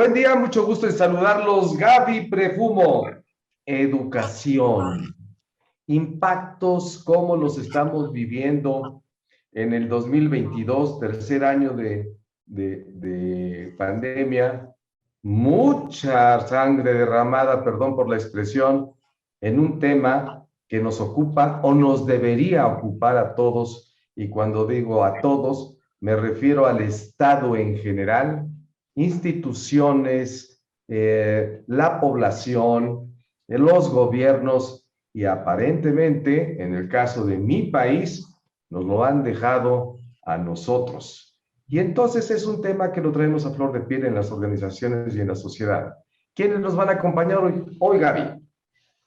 Buen día, mucho gusto en saludarlos. Gaby Prefumo. Educación. Impactos, cómo los estamos viviendo en el 2022, tercer año de pandemia. Mucha sangre derramada, perdón por la expresión, en un tema que nos ocupa o nos debería ocupar a todos. Y cuando digo a todos, me refiero al Estado en general, instituciones, la población, los gobiernos y aparentemente, en el caso de mi país, nos lo han dejado a nosotros. Y entonces es un tema que lo traemos a flor de piel en las organizaciones y en la sociedad. ¿Quiénes nos van a acompañar hoy, Gaby?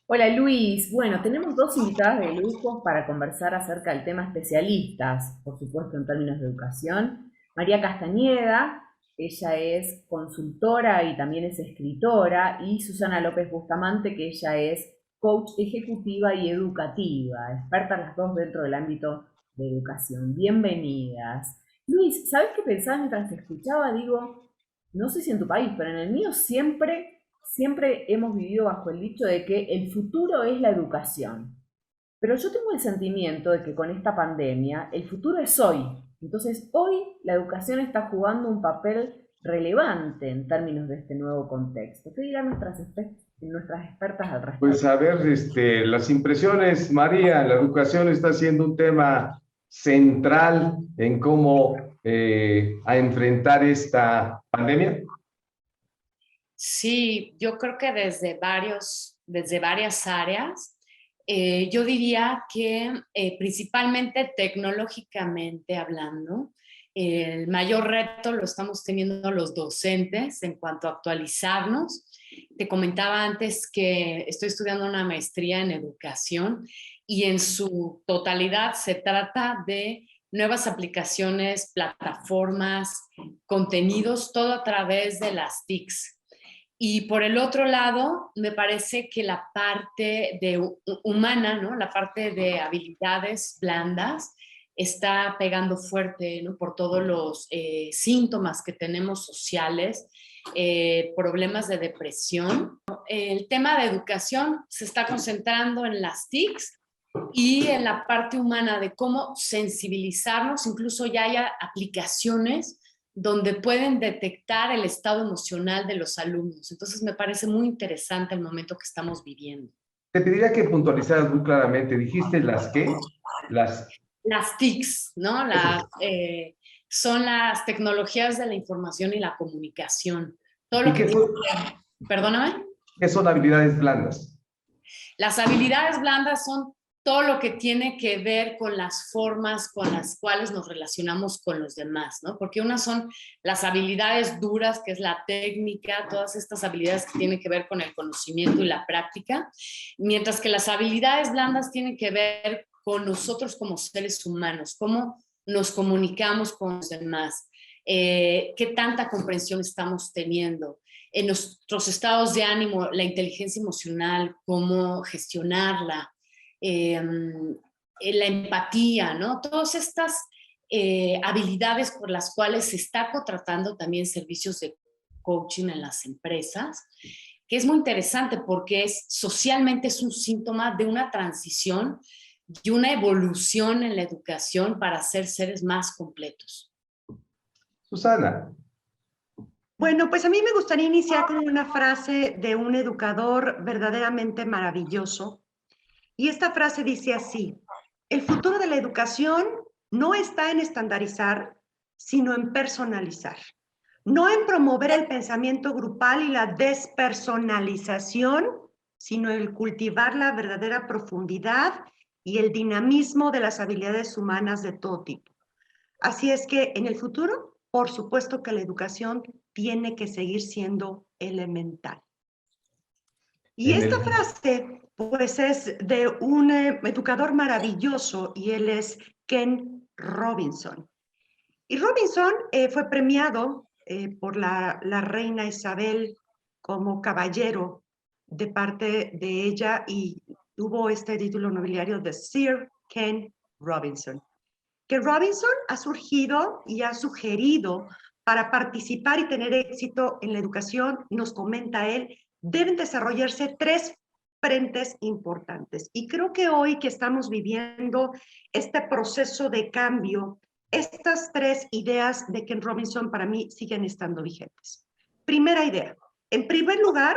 Hola Luis, bueno, tenemos dos invitadas de lujo para conversar acerca del tema especialistas, por supuesto en términos de educación. María Castañeda, ella es consultora y también es escritora, y Susana López Bustamante, que ella es coach ejecutiva y educativa, expertas las dos dentro del ámbito de educación. Bienvenidas. Luis, ¿sabes qué pensaba mientras te escuchaba? Digo, no sé si en tu país, pero en el mío siempre hemos vivido bajo el dicho de que el futuro es la educación. Pero yo tengo el sentimiento de que con esta pandemia el futuro es hoy. Entonces hoy la educación está jugando un papel relevante en términos de este nuevo contexto. ¿Qué dirán nuestras expertas al Pues respecto? a ver, las impresiones, María, la educación está siendo un tema central en cómo a enfrentar esta pandemia. Sí, yo creo que desde varias áreas. Yo diría que principalmente tecnológicamente hablando, el mayor reto lo estamos teniendo los docentes en cuanto a actualizarnos. Te comentaba antes que estoy estudiando una maestría en educación y en su totalidad se trata de nuevas aplicaciones, plataformas, contenidos, todo a través de las TICs. Y por el otro lado, me parece que la parte humana, ¿no? La parte de habilidades blandas está pegando fuerte, ¿no? Por todos los síntomas que tenemos sociales, problemas de depresión. El tema de educación se está concentrando en las TICs y en la parte humana de cómo sensibilizarnos, incluso ya hay aplicaciones donde pueden detectar el estado emocional de los alumnos. Entonces me parece muy interesante el momento que estamos viviendo. Te pediría que puntualizaras muy claramente. ¿Dijiste las qué? Las TICs, ¿no? Son las tecnologías de la información y la comunicación. Todo ¿Y lo que tiene que ver, perdóname. qué son habilidades blandas? Las habilidades blandas son todo lo que tiene que ver con las formas con las cuales nos relacionamos con los demás, ¿no? Porque unas son las habilidades duras, que es la técnica, todas estas habilidades que tienen que ver con el conocimiento y la práctica, mientras que las habilidades blandas tienen que ver con nosotros como seres humanos, cómo nos comunicamos con los demás, qué tanta comprensión estamos teniendo, en nuestros estados de ánimo, la inteligencia emocional, cómo gestionarla, la empatía, ¿no? Todas estas habilidades por las cuales se está contratando también servicios de coaching en las empresas, que es muy interesante porque socialmente es un síntoma de una transición y una evolución en la educación para ser seres más completos. Susana. Bueno, pues a mí me gustaría iniciar con una frase de un educador verdaderamente maravilloso. Y esta frase dice así: el futuro de la educación no está en estandarizar, sino en personalizar. No en promover el pensamiento grupal y la despersonalización, sino en cultivar la verdadera profundidad y el dinamismo de las habilidades humanas de todo tipo. Así es que en el futuro, por supuesto que la educación tiene que seguir siendo elemental. Y En esta el, frase, pues, es de un educador maravilloso y él es Ken Robinson. Y Robinson fue premiado por la reina Isabel como caballero de parte de ella y tuvo este título nobiliario de Sir Ken Robinson. Que Robinson ha surgido y ha sugerido para participar y tener éxito en la educación, nos comenta él, deben desarrollarse 3 frentes importantes. Y creo que hoy que estamos viviendo este proceso de cambio, estas 3 ideas de Ken Robinson para mí siguen estando vigentes. Primera idea, en primer lugar,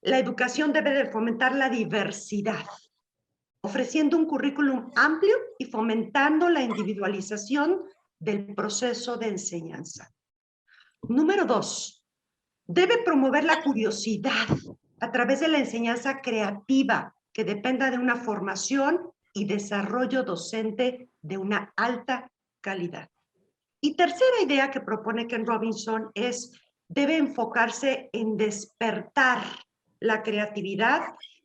la educación debe de fomentar la diversidad, ofreciendo un currículum amplio y fomentando la individualización del proceso de enseñanza. Número 2, debe promover la curiosidad a través de la enseñanza creativa que dependa de una formación y desarrollo docente de una alta calidad. Y tercera idea que propone Ken Robinson es, debe enfocarse en despertar la creatividad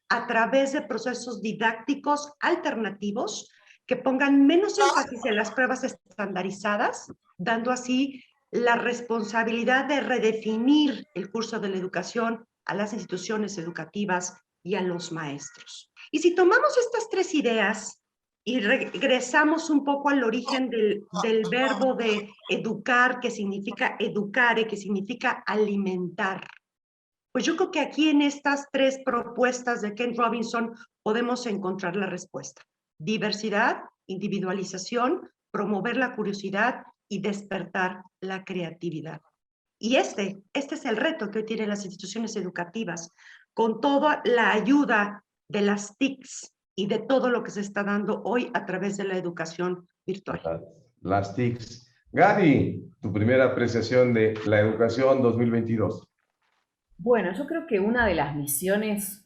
a través de procesos didácticos alternativos que pongan menos énfasis en las pruebas estandarizadas, dando así la responsabilidad de redefinir el curso de la educación a las instituciones educativas y a los maestros. Y si tomamos estas 3 ideas y regresamos un poco al origen del verbo de educar, que significa educare, que significa alimentar, pues yo creo que aquí en estas 3 propuestas de Ken Robinson podemos encontrar la respuesta. Diversidad, individualización, promover la curiosidad y despertar la creatividad. Y este es el reto que hoy tienen las instituciones educativas, con toda la ayuda de las TICs y de todo lo que se está dando hoy a través de la educación virtual. Las TICs. Gaby, tu primera apreciación de la educación 2022. Bueno, yo creo que una de las misiones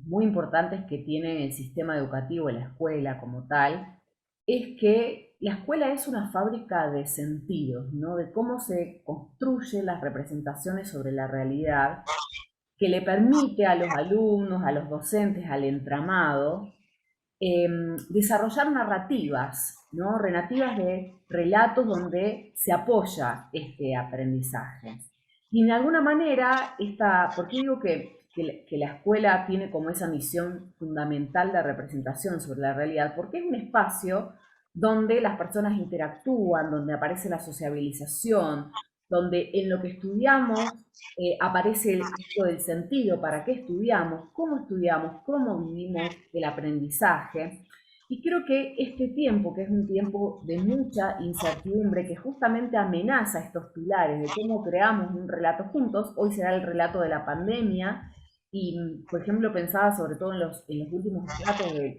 muy importantes que tiene el sistema educativo, la escuela como tal, es que la escuela es una fábrica de sentidos, ¿no? De cómo se construyen las representaciones sobre la realidad, que le permite a los alumnos, a los docentes, al entramado, desarrollar narrativas, ¿no? Narrativas de relatos donde se apoya este aprendizaje. Y de alguna manera, ¿por qué digo que la escuela tiene como esa misión fundamental de representación sobre la realidad? Porque es un espacio donde las personas interactúan, donde aparece la sociabilización, donde en lo que estudiamos aparece esto del sentido, para qué estudiamos, cómo vivimos el aprendizaje. Y creo que este tiempo, que es un tiempo de mucha incertidumbre, que justamente amenaza estos pilares de cómo creamos un relato juntos, hoy será el relato de la pandemia, y por ejemplo pensaba sobre todo en los últimos relatos del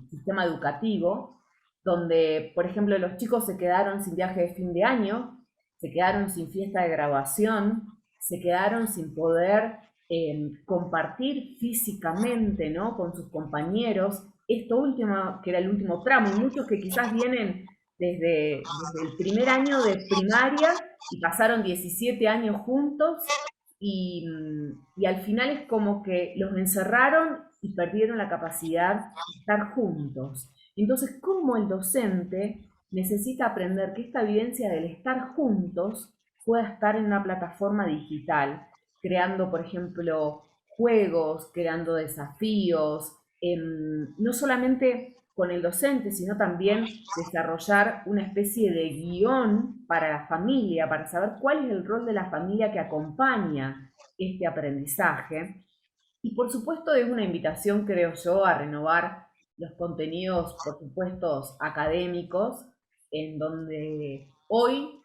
sistema educativo, donde por ejemplo los chicos se quedaron sin viaje de fin de año, se quedaron sin fiesta de graduación, se quedaron sin poder compartir físicamente, ¿no?, con sus compañeros, esto último, que era el último tramo, y muchos que quizás vienen desde el primer año de primaria y pasaron 17 años juntos y al final es como que los encerraron y perdieron la capacidad de estar juntos. Entonces, ¿cómo el docente necesita aprender que esta vivencia del estar juntos pueda estar en una plataforma digital, creando, por ejemplo, juegos, creando desafíos, no solamente con el docente, sino también desarrollar una especie de guión para la familia, para saber cuál es el rol de la familia que acompaña este aprendizaje. Y por supuesto es una invitación, creo yo, a renovar los contenidos, por supuesto, académicos, en donde hoy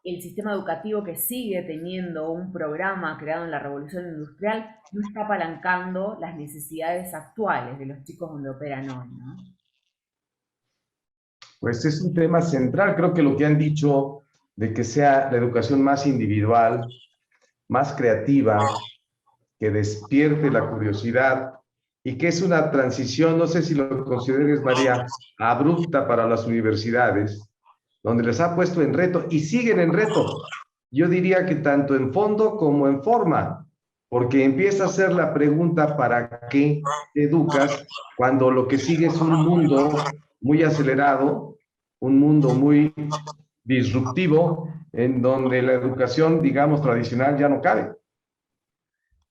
el sistema educativo, que sigue teniendo un programa creado en la Revolución Industrial, no está apalancando las necesidades actuales de los chicos donde operan hoy, ¿no? Pues es un tema central, creo que lo que han dicho de que sea la educación más individual, más creativa, que despierte la curiosidad y que es una transición, no sé si lo consideres, María, abrupta para las universidades, donde les ha puesto en reto y siguen en reto. Yo diría que tanto en fondo como en forma, porque empieza a ser la pregunta ¿para qué te educas? Cuando lo que sigue es un mundo muy acelerado, un mundo muy disruptivo, en donde la educación, digamos, tradicional ya no cabe.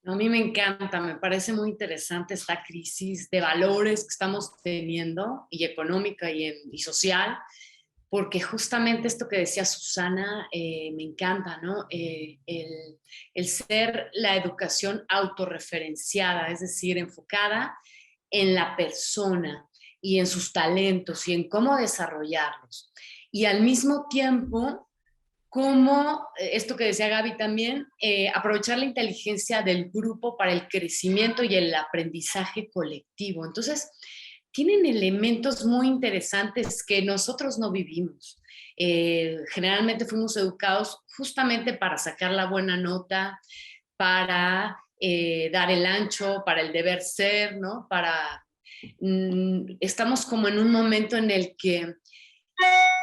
A mí me encanta, me parece muy interesante esta crisis de valores que estamos teniendo, y económica y social, porque justamente esto que decía Susana me encanta, ¿no? El ser la educación autorreferenciada, es decir, enfocada en la persona y en sus talentos y en cómo desarrollarlos. Y al mismo tiempo, cómo, esto que decía Gaby también, aprovechar la inteligencia del grupo para el crecimiento y el aprendizaje colectivo. Entonces, tienen elementos muy interesantes que nosotros no vivimos. Generalmente fuimos educados justamente para sacar la buena nota, para dar el ancho, para el deber ser, ¿no? Estamos como en un momento en el que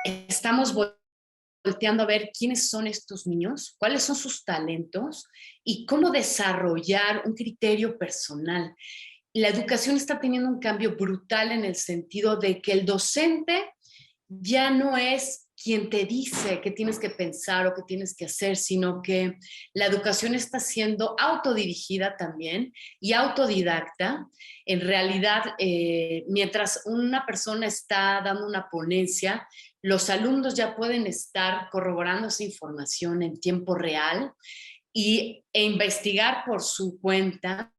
estamos volteando a ver quiénes son estos niños, cuáles son sus talentos y cómo desarrollar un criterio personal. La educación está teniendo un cambio brutal en el sentido de que el docente ya no es quien te dice qué tienes que pensar o qué tienes que hacer, sino que la educación está siendo autodirigida también y autodidacta. En realidad, mientras una persona está dando una ponencia, los alumnos ya pueden estar corroborando esa información en tiempo real e investigar por su cuenta.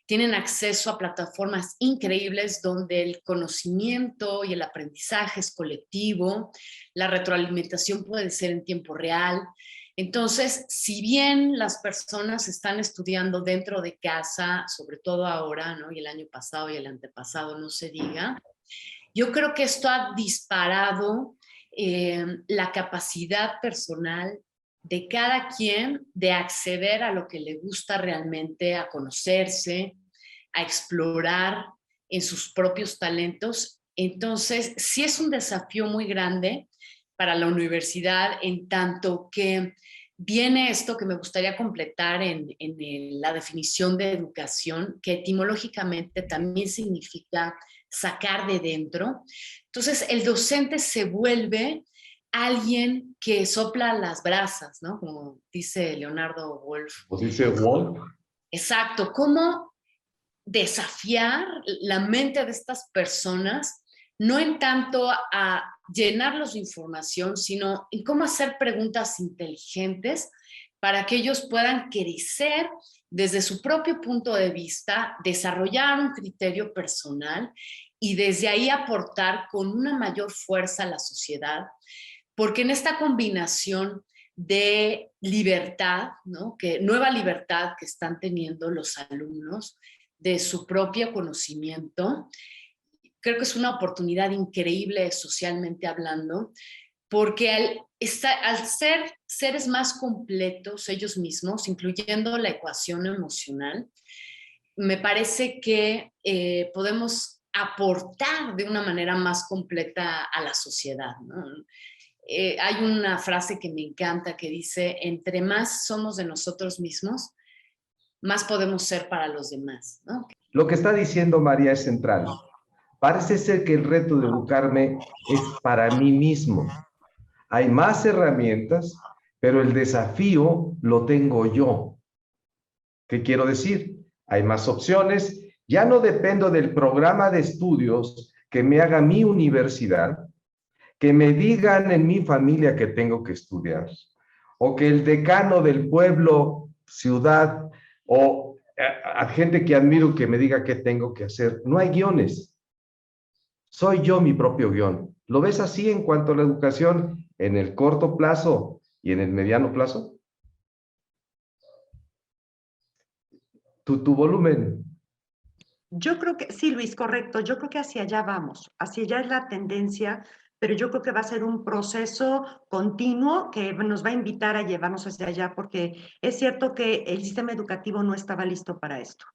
Tienen acceso a plataformas increíbles donde el conocimiento y el aprendizaje es colectivo, la retroalimentación puede ser en tiempo real. Entonces, si bien las personas están estudiando dentro de casa, sobre todo ahora, ¿no? Y el año pasado y el antepasado, no se diga, yo creo que esto ha disparado la capacidad personal de cada quien de acceder a lo que le gusta realmente, a conocerse, a explorar en sus propios talentos. Entonces, sí es un desafío muy grande para la universidad, en tanto que viene esto que me gustaría completar en la definición de educación, que etimológicamente también significa sacar de dentro. Entonces, el docente se vuelve alguien que sopla las brasas, ¿no? Como dice Leonardo Wolf. ¿O dice Wolf? Exacto, cómo desafiar la mente de estas personas, no en tanto a llenarlos de información, sino en cómo hacer preguntas inteligentes para que ellos puedan crecer desde su propio punto de vista, desarrollar un criterio personal y desde ahí aportar con una mayor fuerza a la sociedad. Porque en esta combinación de libertad, ¿no? Nueva libertad que están teniendo los alumnos de su propio conocimiento, creo que es una oportunidad increíble socialmente hablando, porque al ser seres más completos ellos mismos, incluyendo la ecuación emocional, me parece que podemos aportar de una manera más completa a la sociedad, ¿no? Hay una frase que me encanta que dice, entre más somos de nosotros mismos, más podemos ser para los demás, ¿no? Lo que está diciendo María es central. Parece ser que el reto de educarme es para mí mismo. Hay más herramientas, pero el desafío lo tengo yo. ¿Qué quiero decir? Hay más opciones. Ya no dependo del programa de estudios que me haga mi universidad, que me digan en mi familia que tengo que estudiar, o que el decano del pueblo, ciudad, o a gente que admiro que me diga qué tengo que hacer. No hay guiones. Soy yo mi propio guión. ¿Lo ves así en cuanto a la educación en el corto plazo y en el mediano plazo? Tu volumen. Yo creo que, sí, Luis, correcto. Yo creo que hacia allá vamos. Hacia allá es la tendencia, pero yo creo que va a ser un proceso continuo que nos va a invitar a llevarnos hacia allá, porque es cierto que el sistema educativo no estaba listo para esto.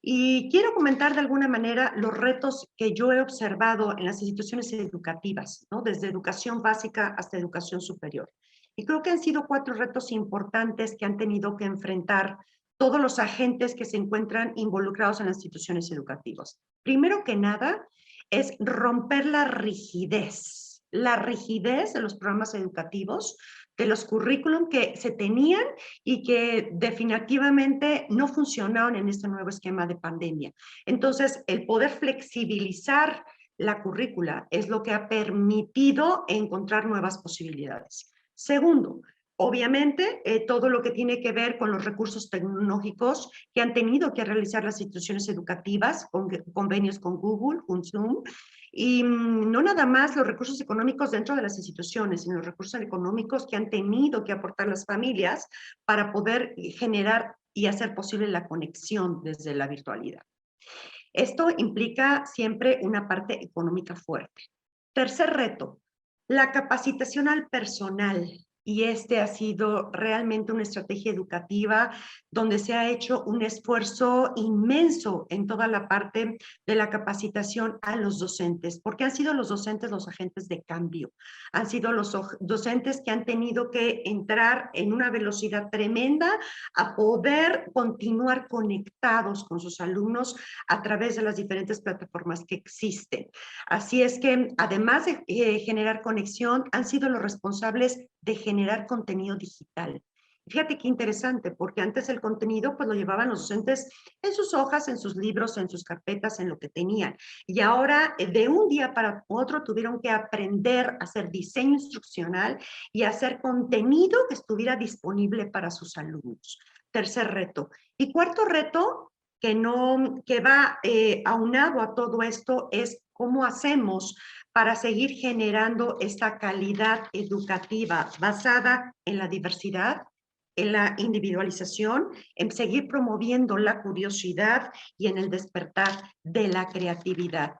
Y quiero comentar de alguna manera los retos que yo he observado en las instituciones educativas, ¿no? Desde educación básica hasta educación superior. Y creo que han sido 4 retos importantes que han tenido que enfrentar todos los agentes que se encuentran involucrados en las instituciones educativas. Primero que nada, es romper la rigidez de los programas educativos, de los currículum que se tenían y que definitivamente no funcionaron en este nuevo esquema de pandemia. Entonces, el poder flexibilizar la currícula es lo que ha permitido encontrar nuevas posibilidades. Segundo, obviamente, todo lo que tiene que ver con los recursos tecnológicos que han tenido que realizar las instituciones educativas, con convenios con Google, con Zoom, y no nada más los recursos económicos dentro de las instituciones, sino los recursos económicos que han tenido que aportar las familias para poder generar y hacer posible la conexión desde la virtualidad. Esto implica siempre una parte económica fuerte. Tercer reto, la capacitación al personal. Y este ha sido realmente una estrategia educativa donde se ha hecho un esfuerzo inmenso en toda la parte de la capacitación a los docentes, porque han sido los docentes los agentes de cambio, han sido los docentes que han tenido que entrar en una velocidad tremenda a poder continuar conectados con sus alumnos a través de las diferentes plataformas que existen. Así es que, además de generar conexión, han sido los responsables de generar contenido digital. Fíjate qué interesante, porque antes el contenido pues lo llevaban los docentes en sus hojas, en sus libros, en sus carpetas, en lo que tenían. Y ahora, de un día para otro, tuvieron que aprender a hacer diseño instruccional y hacer contenido que estuviera disponible para sus alumnos. Tercer reto. Y cuarto reto, que va aunado a todo esto, es cómo hacemos para seguir generando esta calidad educativa basada en la diversidad, en la individualización, en seguir promoviendo la curiosidad y en el despertar de la creatividad.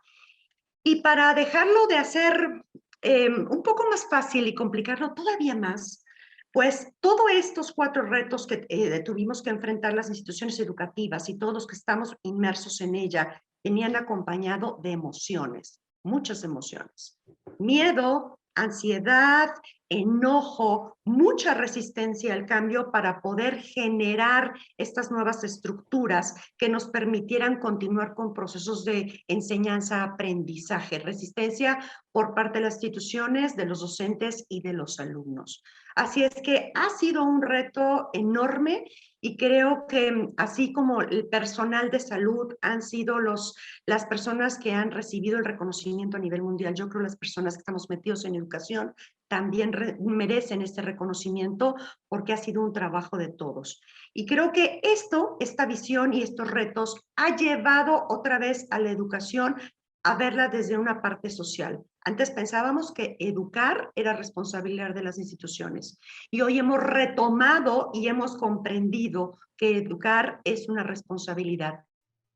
Y para dejarlo de hacer un poco más fácil y complicarlo todavía más, pues todos estos 4 retos que tuvimos que enfrentar las instituciones educativas y todos los que estamos inmersos en ella, venían acompañado de emociones, muchas emociones. Miedo, ansiedad, enojo, mucha resistencia al cambio para poder generar estas nuevas estructuras que nos permitieran continuar con procesos de enseñanza-aprendizaje, resistencia por parte de las instituciones, de los docentes y de los alumnos. Así es que ha sido un reto enorme y creo que así como el personal de salud han sido las personas que han recibido el reconocimiento a nivel mundial, yo creo que las personas que estamos metidos en educación también merecen este reconocimiento porque ha sido un trabajo de todos. Y creo que esta visión y estos retos ha llevado otra vez a la educación a verla desde una parte social. Antes pensábamos que educar era responsabilidad de las instituciones y hoy hemos retomado y hemos comprendido que educar es una responsabilidad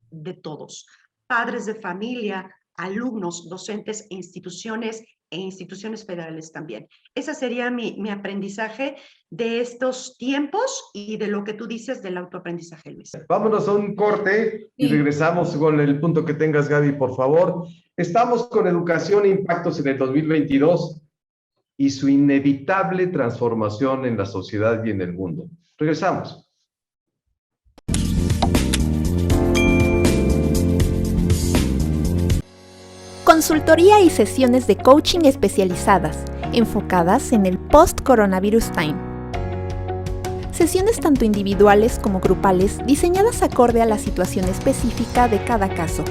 de todos, padres de familia, alumnos, docentes e instituciones federales también. Ese sería mi aprendizaje de estos tiempos y de lo que tú dices del autoaprendizaje, Luis. Vámonos a un corte y regresamos con el punto que tengas, Gaby, por favor. Estamos con educación e impactos en el 2022 y su inevitable transformación en la sociedad y en el mundo. Regresamos. Consultoría y sesiones de coaching especializadas, enfocadas en el post-coronavirus time. Sesiones tanto individuales como grupales, diseñadas acorde a la situación específica de cada caso.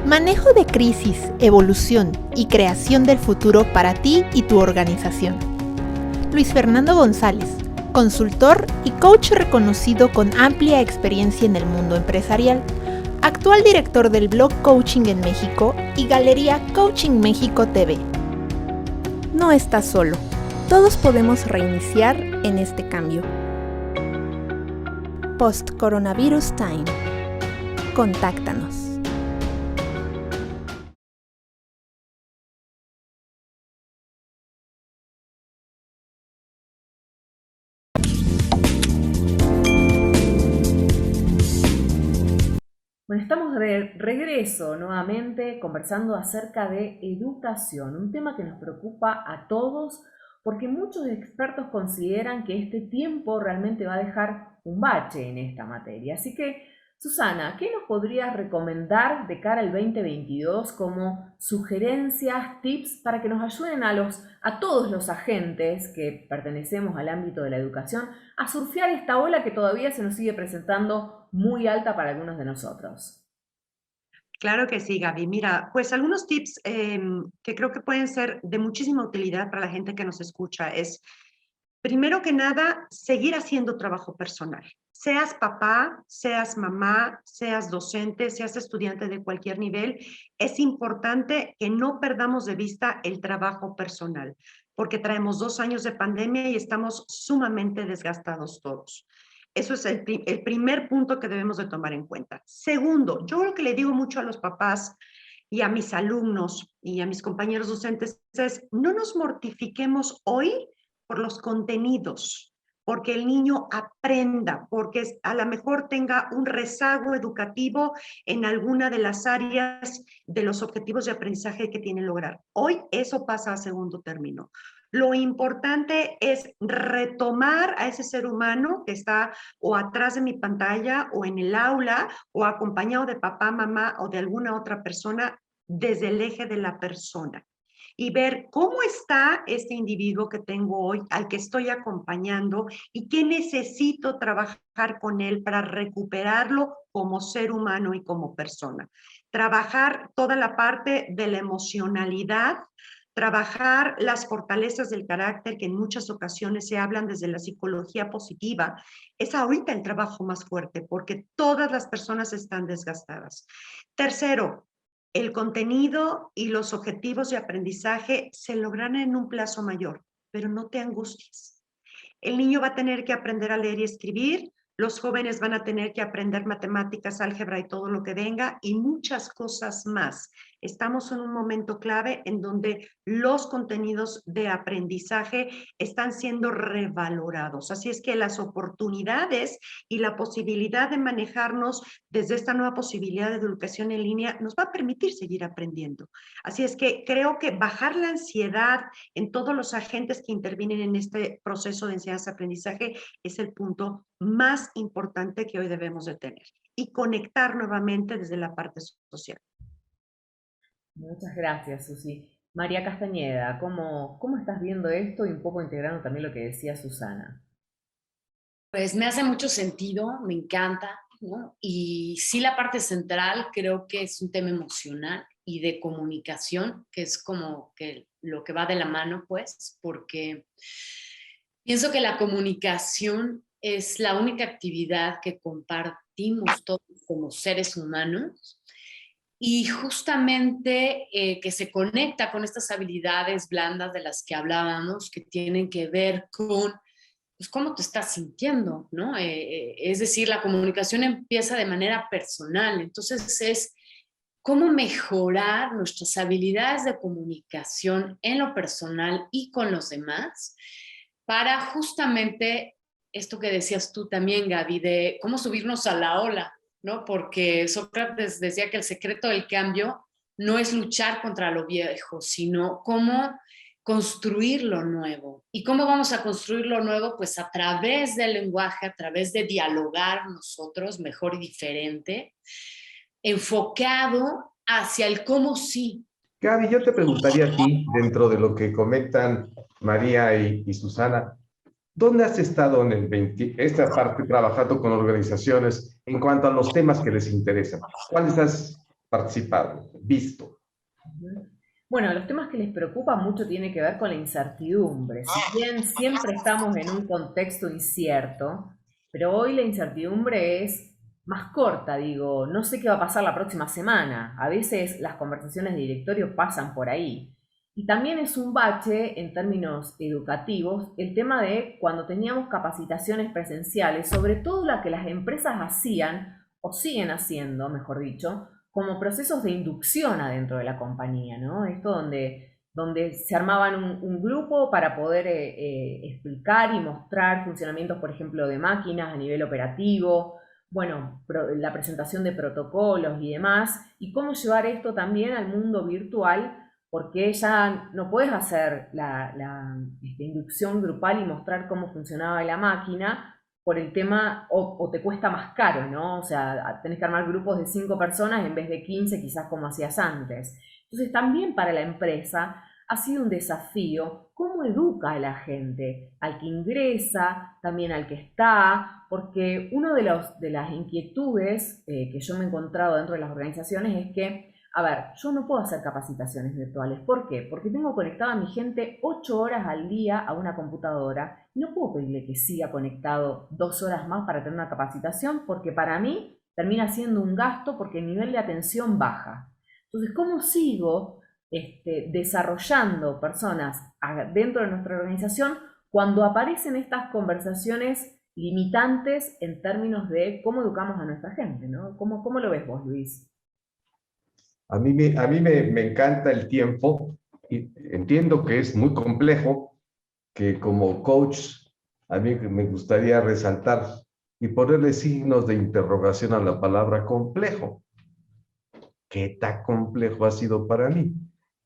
Manejo de crisis, evolución y creación del futuro para ti y tu organización. Luis Fernando González, consultor y coach reconocido con amplia experiencia en el mundo empresarial, actual director del blog Coaching en México y Galería Coaching México TV. No estás solo, todos podemos reiniciar en este cambio. Post-Coronavirus Time. Contáctanos. Bueno, estamos de regreso nuevamente conversando acerca de educación, un tema que nos preocupa a todos porque muchos expertos consideran que este tiempo realmente va a dejar un bache en esta materia. Así que, Susana, ¿qué nos podrías recomendar de cara al 2022 como sugerencias, tips para que nos ayuden a todos los agentes que pertenecemos al ámbito de la educación a surfear esta ola que todavía se nos sigue presentando muy alta para algunos de nosotros? Claro que sí, Gaby. Mira, pues algunos tips que creo que pueden ser de muchísima utilidad para la gente que nos escucha es, primero que nada, seguir haciendo trabajo personal. Seas papá, seas mamá, seas docente, seas estudiante de cualquier nivel, es importante que no perdamos de vista el trabajo personal, porque traemos 2 años de pandemia y estamos sumamente desgastados todos. Eso es el primer punto que debemos de tomar en cuenta. Segundo, yo lo que le digo mucho a los papás y a mis alumnos y a mis compañeros docentes es, no nos mortifiquemos hoy por los contenidos, porque el niño aprenda, porque a lo mejor tenga un rezago educativo en alguna de las áreas de los objetivos de aprendizaje que tiene lograr. Hoy eso pasa a segundo término. Lo importante es retomar a ese ser humano que está o atrás de mi pantalla o en el aula o acompañado de papá, mamá o de alguna otra persona desde el eje de la persona y ver cómo está este individuo que tengo hoy, al que estoy acompañando y qué necesito trabajar con él para recuperarlo como ser humano y como persona. Trabajar toda la parte de la emocionalidad, trabajar las fortalezas del carácter que en muchas ocasiones se hablan desde la psicología positiva, es ahorita el trabajo más fuerte porque todas las personas están desgastadas. Tercero, el contenido y los objetivos de aprendizaje se logran en un plazo mayor, pero no te angusties. El niño va a tener que aprender a leer y escribir, los jóvenes van a tener que aprender matemáticas, álgebra y todo lo que venga y muchas cosas más. Estamos en un momento clave en donde los contenidos de aprendizaje están siendo revalorados. Así es que las oportunidades y la posibilidad de manejarnos desde esta nueva posibilidad de educación en línea nos va a permitir seguir aprendiendo. Así es que creo que bajar la ansiedad en todos los agentes que intervienen en este proceso de enseñanza-aprendizaje es el punto más importante que hoy debemos de tener y conectar nuevamente desde la parte social. Muchas gracias, Susi. María Castañeda, ¿cómo estás viendo esto y un poco integrando también lo que decía Susana? Pues me hace mucho sentido, me encanta, ¿no? Y sí, la parte central creo que es un tema emocional y de comunicación, que es como que lo que va de la mano, pues, porque pienso que la comunicación es la única actividad que compartimos todos como seres humanos y justamente que se conecta con estas habilidades blandas de las que hablábamos, que tienen que ver con pues, cómo te estás sintiendo, ¿no? Es decir, la comunicación empieza de manera personal, entonces es cómo mejorar nuestras habilidades de comunicación en lo personal y con los demás para justamente esto que decías tú también, Gaby, de cómo subirnos a la ola, ¿no? Porque Sócrates decía que el secreto del cambio no es luchar contra lo viejo, sino cómo construir lo nuevo. ¿Y cómo vamos a construir lo nuevo? Pues a través del lenguaje, a través de dialogar nosotros mejor y diferente, enfocado hacia el cómo sí. Gaby, yo te preguntaría a ti, dentro de lo que comentan María y Susana, ¿dónde has estado en esta parte trabajando con organizaciones en cuanto a los temas que les interesan? ¿Cuáles has participado, visto? Bueno, los temas que les preocupan mucho tienen que ver con la incertidumbre. Si bien siempre estamos en un contexto incierto, pero hoy la incertidumbre es más corta, digo, no sé qué va a pasar la próxima semana. A veces las conversaciones de directorio pasan por ahí. Y también es un bache en términos educativos el tema de cuando teníamos capacitaciones presenciales, sobre todo la que las empresas hacían, o siguen haciendo, mejor dicho, como procesos de inducción adentro de la compañía, ¿no? Esto donde se armaban un grupo para poder explicar y mostrar funcionamientos, por ejemplo, de máquinas a nivel operativo, bueno, la presentación de protocolos y demás, y cómo llevar esto también al mundo virtual, porque ya no puedes hacer la inducción grupal y mostrar cómo funcionaba la máquina por el tema, o te cuesta más caro, ¿no? O sea, tenés que armar grupos de 5 personas en vez de 15, quizás como hacías antes. Entonces, también para la empresa ha sido un desafío. ¿Cómo educa a la gente? Al que ingresa, también al que está, porque una de las inquietudes que yo me he encontrado dentro de las organizaciones es que, a ver, yo no puedo hacer capacitaciones virtuales. ¿Por qué? Porque tengo conectada a mi gente 8 horas al día a una computadora. No puedo pedirle que siga conectado 2 horas más para tener una capacitación, porque para mí termina siendo un gasto porque el nivel de atención baja. Entonces, ¿cómo sigo desarrollando personas dentro de nuestra organización cuando aparecen estas conversaciones limitantes en términos de cómo educamos a nuestra gente, ¿no? ¿Cómo lo ves vos, Luis? A mí me encanta el tiempo y entiendo que es muy complejo, que como coach a mí me gustaría resaltar y ponerle signos de interrogación a la palabra complejo. ¿Qué tan complejo ha sido para mí?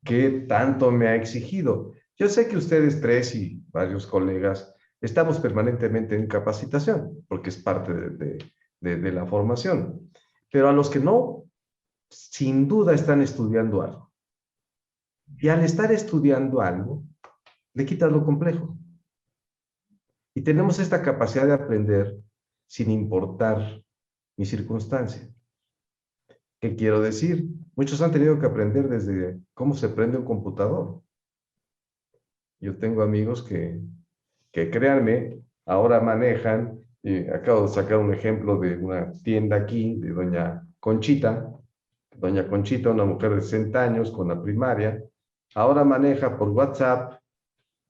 ¿Qué tanto me ha exigido? Yo sé que ustedes tres y varios colegas estamos permanentemente en capacitación, porque es parte de la formación. Pero a los que no, sin duda están estudiando algo. Y al estar estudiando algo, le quitas lo complejo. Y tenemos esta capacidad de aprender sin importar mi circunstancia. ¿Qué quiero decir? Muchos han tenido que aprender desde cómo se prende un computador. Yo tengo amigos que créanme, ahora manejan, acabo de sacar un ejemplo de una tienda aquí, de doña Conchita, una mujer de 60 años con la primaria, ahora maneja por WhatsApp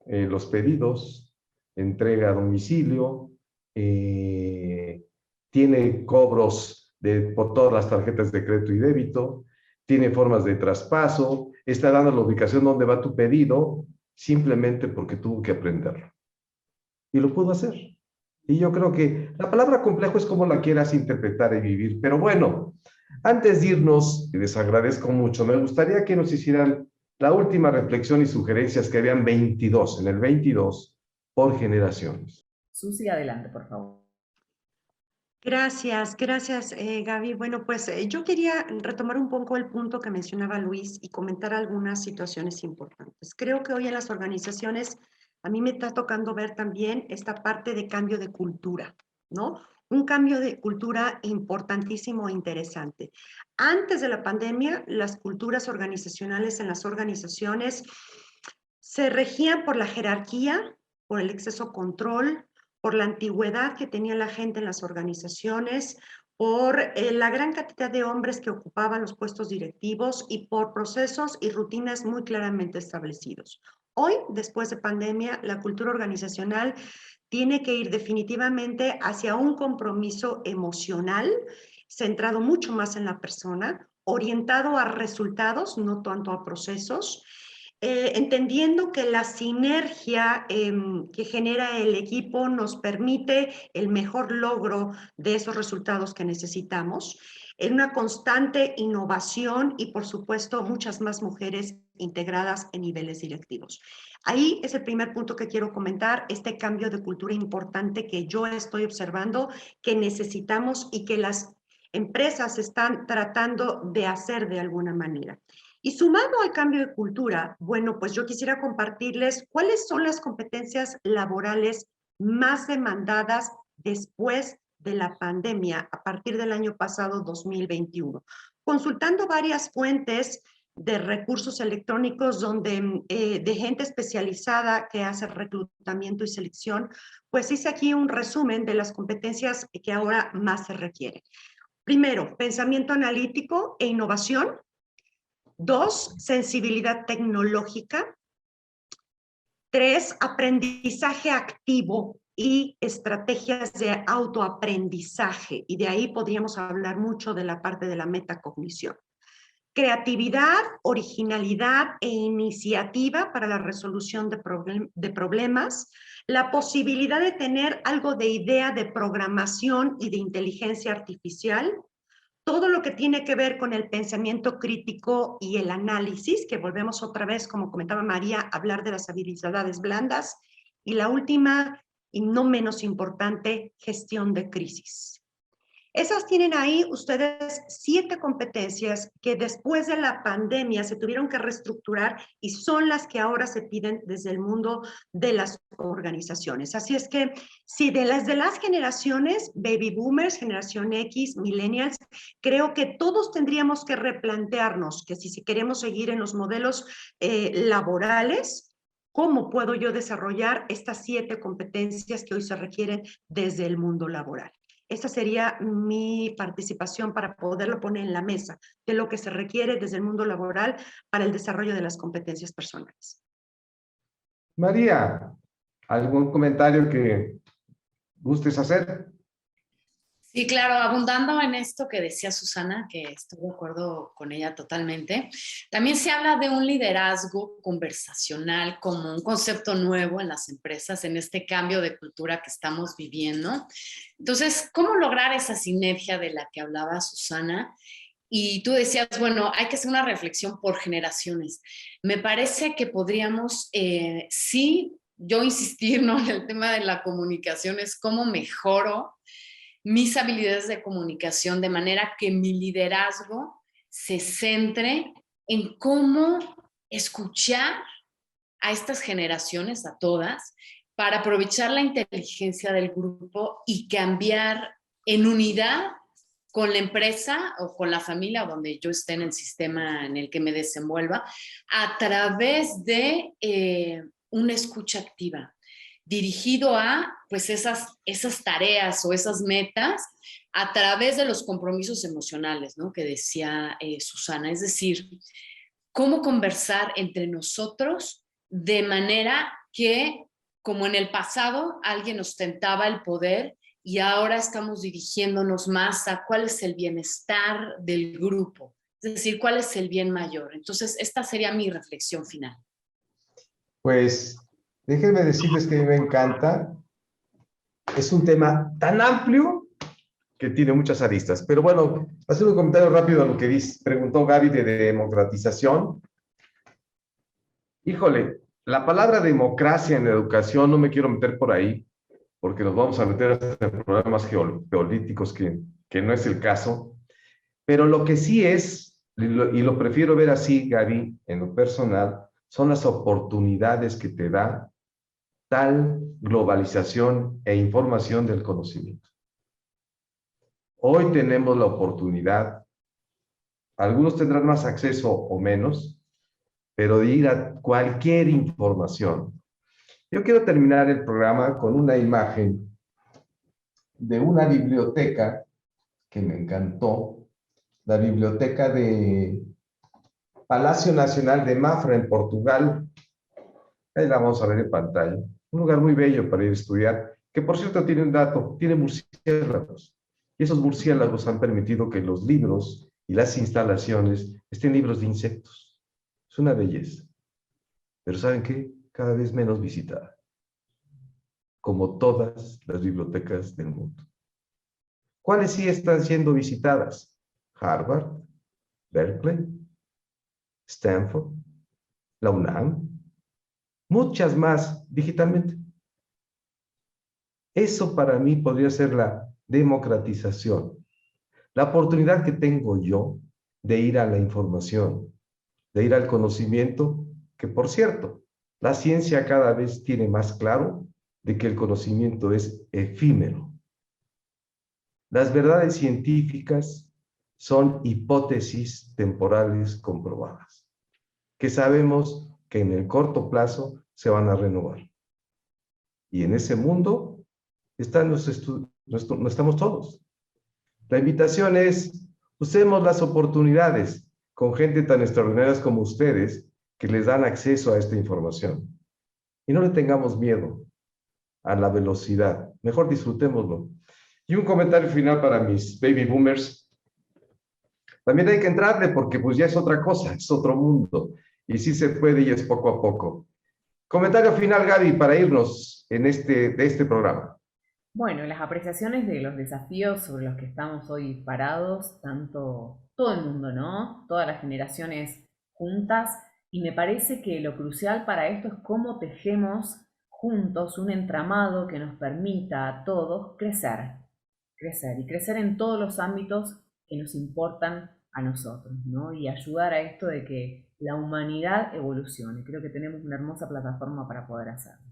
los pedidos, entrega a domicilio, tiene cobros por todas las tarjetas de crédito y débito, tiene formas de traspaso, está dando la ubicación donde va tu pedido, simplemente porque tuvo que aprenderlo. Y lo pudo hacer. Y yo creo que la palabra complejo es como la quieras interpretar y vivir. Pero bueno, antes de irnos, y les agradezco mucho, me gustaría que nos hicieran la última reflexión y sugerencias, que habían 22, en el 22, por generaciones. Susi, adelante, por favor. Gracias, Gaby. Bueno, pues yo quería retomar un poco el punto que mencionaba Luis y comentar algunas situaciones importantes. Creo que hoy en las organizaciones a mí me está tocando ver también esta parte de cambio de cultura, ¿no? Un cambio de cultura importantísimo e interesante. Antes de la pandemia, las culturas organizacionales en las organizaciones se regían por la jerarquía, por el exceso de control, por la antigüedad que tenía la gente en las organizaciones, por la gran cantidad de hombres que ocupaban los puestos directivos y por procesos y rutinas muy claramente establecidos. Hoy, después de pandemia, la cultura organizacional tiene que ir definitivamente hacia un compromiso emocional, centrado mucho más en la persona, orientado a resultados, no tanto a procesos, entendiendo que la sinergia que genera el equipo nos permite el mejor logro de esos resultados que necesitamos, en una constante innovación y, por supuesto, muchas más mujeres integradas en niveles directivos. Ahí es el primer punto que quiero comentar, este cambio de cultura importante que yo estoy observando, que necesitamos y que las empresas están tratando de hacer de alguna manera. Y sumado al cambio de cultura, bueno, pues yo quisiera compartirles cuáles son las competencias laborales más demandadas después de la pandemia, a partir del año pasado, 2021. Consultando varias fuentes de recursos electrónicos de gente especializada que hace reclutamiento y selección, pues hice aquí un resumen de las competencias que ahora más se requieren. Primero, pensamiento analítico e innovación. 2, sensibilidad tecnológica. 3, aprendizaje activo y estrategias de autoaprendizaje. Y de ahí podríamos hablar mucho de la parte de la metacognición. Creatividad, originalidad e iniciativa para la resolución de problemas. La posibilidad de tener algo de idea de programación y de inteligencia artificial. Todo lo que tiene que ver con el pensamiento crítico y el análisis, que volvemos otra vez, como comentaba María, a hablar de las habilidades blandas. Y la última, y no menos importante, gestión de crisis. Esas tienen ahí ustedes 7 competencias que después de la pandemia se tuvieron que reestructurar y son las que ahora se piden desde el mundo de las organizaciones. Así es que si de las generaciones, baby boomers, generación X, millennials, creo que todos tendríamos que replantearnos que si queremos seguir en los modelos laborales, ¿cómo puedo yo desarrollar estas 7 competencias que hoy se requieren desde el mundo laboral? Esa sería mi participación para poderlo poner en la mesa de lo que se requiere desde el mundo laboral para el desarrollo de las competencias personales. María, ¿algún comentario que gustes hacer? Sí, claro, abundando en esto que decía Susana, que estoy de acuerdo con ella totalmente, también se habla de un liderazgo conversacional como un concepto nuevo en las empresas, en este cambio de cultura que estamos viviendo. Entonces, ¿cómo lograr esa sinergia de la que hablaba Susana? Y tú decías, bueno, hay que hacer una reflexión por generaciones. Me parece que podríamos, sí, yo insistir, ¿no?, en el tema de la comunicación, es cómo mejoro mis habilidades de comunicación de manera que mi liderazgo se centre en cómo escuchar a estas generaciones, a todas, para aprovechar la inteligencia del grupo y cambiar en unidad con la empresa o con la familia donde yo esté en el sistema en el que me desenvuelva, a través de una escucha activa dirigido a pues esas tareas o esas metas a través de los compromisos emocionales, ¿no?, que decía Susana. Es decir, cómo conversar entre nosotros de manera que, como en el pasado, alguien ostentaba el poder y ahora estamos dirigiéndonos más a cuál es el bienestar del grupo, es decir, cuál es el bien mayor. Entonces, esta sería mi reflexión final. Pues déjenme decirles que a mí me encanta. Es un tema tan amplio que tiene muchas aristas. Pero bueno, hacer un comentario rápido a lo que preguntó Gaby de democratización. Híjole, la palabra democracia en educación no me quiero meter por ahí, porque nos vamos a meter en problemas geopolíticos que no es el caso. Pero lo que sí es, y lo prefiero ver así, Gaby, en lo personal, son las oportunidades que te da tal globalización e información del conocimiento. Hoy tenemos la oportunidad, algunos tendrán más acceso o menos, pero de ir a cualquier información. Yo quiero terminar el programa con una imagen de una biblioteca que me encantó, la biblioteca de Palacio Nacional de Mafra en Portugal. Ahí la vamos a ver en pantalla. Un lugar muy bello para ir a estudiar, que por cierto tiene un dato, tiene murciélagos. Y esos murciélagos han permitido que los libros y las instalaciones estén libres de insectos. Es una belleza. Pero ¿saben qué? Cada vez menos visitada. Como todas las bibliotecas del mundo. ¿Cuáles sí están siendo visitadas? Harvard, Berkeley, Stanford, la UNAM, muchas más digitalmente. Eso para mí podría ser la democratización. La oportunidad que tengo yo de ir a la información, de ir al conocimiento, que por cierto, la ciencia cada vez tiene más claro de que el conocimiento es efímero. Las verdades científicas son hipótesis temporales comprobadas, que sabemos que en el corto plazo se van a renovar. Y en ese mundo no estamos todos. La invitación es, usemos las oportunidades con gente tan extraordinaria como ustedes que les dan acceso a esta información. Y no le tengamos miedo a la velocidad. Mejor disfrutémoslo. Y un comentario final para mis baby boomers. También hay que entrarle porque pues ya es otra cosa, es otro mundo. Y sí se puede y es poco a poco. Comentario final, Gaby, para irnos de este programa. Bueno, las apreciaciones de los desafíos sobre los que estamos hoy parados, todo el mundo, ¿no? Todas las generaciones juntas, y me parece que lo crucial para esto es cómo tejemos juntos un entramado que nos permita a todos crecer y crecer en todos los ámbitos que nos importan a nosotros, ¿no? Y ayudar a esto de que la humanidad evolucione. Creo que tenemos una hermosa plataforma para poder hacerlo.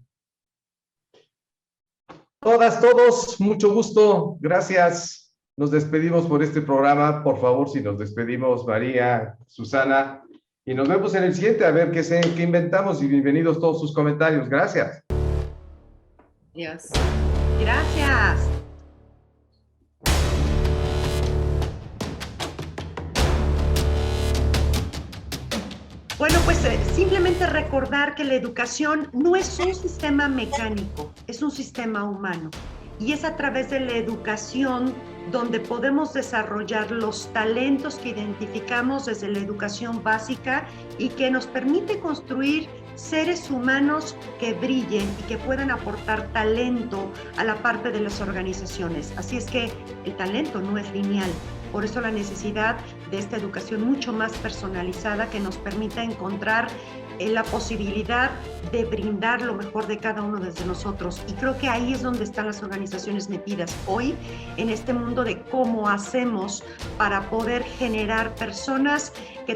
Todas, todos, mucho gusto, gracias. Nos despedimos por este programa. Por favor, si nos despedimos, María, Susana, y nos vemos en el siguiente a ver qué inventamos, y bienvenidos todos sus comentarios. Gracias. Adiós. Gracias. Bueno, pues simplemente recordar que la educación no es un sistema mecánico, es un sistema humano. Y es a través de la educación donde podemos desarrollar los talentos que identificamos desde la educación básica y que nos permite construir seres humanos que brillen y que puedan aportar talento a la parte de las organizaciones. Así es que el talento no es lineal. Por eso la necesidad de esta educación mucho más personalizada que nos permita encontrar la posibilidad de brindar lo mejor de cada uno desde nosotros. Y creo que ahí es donde están las organizaciones metidas hoy, en este mundo de cómo hacemos para poder generar personas que